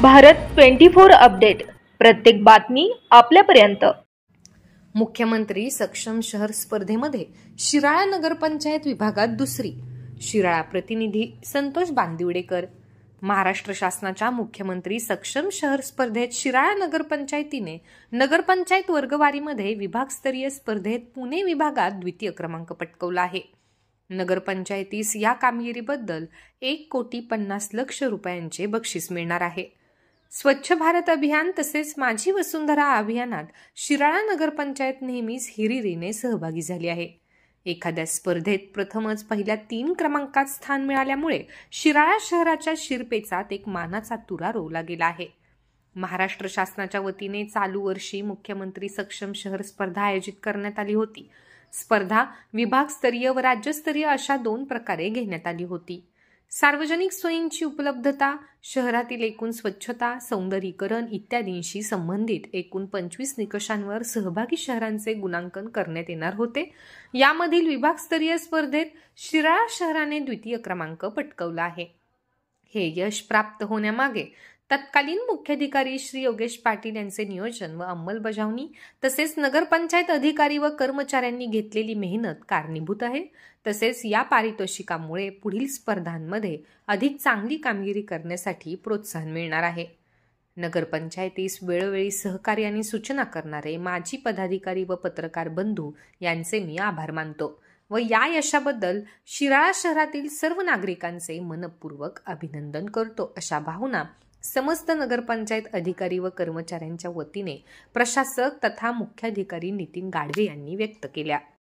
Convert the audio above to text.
Bharat 24 update, प्रत्येक बातमी आपल्यापर्यंत। मुख्यमंत्री सक्षम शहर स्पर्धेमध्ये शिराळा नगरपंचायत विभागात दुसरी। शिराळा प्रतिनिधी संतोष बांदिवडेकर। महाराष्ट्र शासनाच्या मुख्यमंत्री सक्षम शहर स्पर्धेत शिराळा नगरपंचायतीने नगरपंचायत वर्गवारीमध्ये विभागस्तरीय स्पर्धेत पुणे विभागात द्वितीय क्रमांक पटकावला आहे। नगरपंचायतीस या कामगिरीबद्दल 1,50,00,000 रुपयांचे बक्षीस मिळणार आहे। स्वच्छ भारत अभियान तसेच माझी वसुंधरा अभियानात शिराळा नगरपंचायत नेहमीच हिरिरीने सहभागी झाली आहे। एखाद्या स्पर्धेत प्रथमच पहिल्या 3 क्रमांकात स्थान मिळाल्यामुळे शिराळा शहराच्या शिरपेचात एक मानाचा तुरा रोवला गेला आहे। महाराष्ट्र शासनाच्या वतीने चालू वर्षी मुख्यमंत्री सक्षम शहर स्पर्धा आयोजित करण्यात आली होती। स्पर्धा विभागस्तरीय व राज्यस्तरीय अशा 2 प्रकारे घेण्यात आली होती। सार्वजनिक सोयींची उपलब्धता, शहरातील एकूण स्वच्छता, सौंदर्यीकरण इत्यादींशी संबंधित एकूण 25 निकषांवर सहभागी शहरांचे गुणांकन करण्यात येणार होते। यामधील विभागस्तरीय स्पर्धेत शिराळा शहराने द्वितीय क्रमांक पटकावला आहे। हे यश प्राप्त होण्यामागे तत्कालीन मुख्याधिकारी श्री योगेश पाटील यांचे नियोजन व अंमलबजावणी तसेच नगरपंचायत अधिकारी व कर्मचाऱ्यांनी घेतलेली मेहनत कारणीभूत आहे। तसेच या पारितोषिकामुळे पुढील स्पर्धांमध्ये अधिक चांगली कामगिरी करण्यासाठी प्रोत्साहन मिळणार आहे। नगरपंचायतीस वेळोवेळी सहकार्य आणि सूचना करणारे माजी पदाधिकारी व पत्रकार बंधू यांचे मी आभार मानतो व या यशाबद्दल शिराळा शहरातील सर्व नागरिकांचे मनपूर्वक अभिनंदन करतो, अशा भावना समस्त नगरपंचायत अधिकारी व कर्मचाऱ्यांच्या वतीने प्रशासक तथा मुख्याधिकारी नितीन गाडवे यांनी व्यक्त केल्या।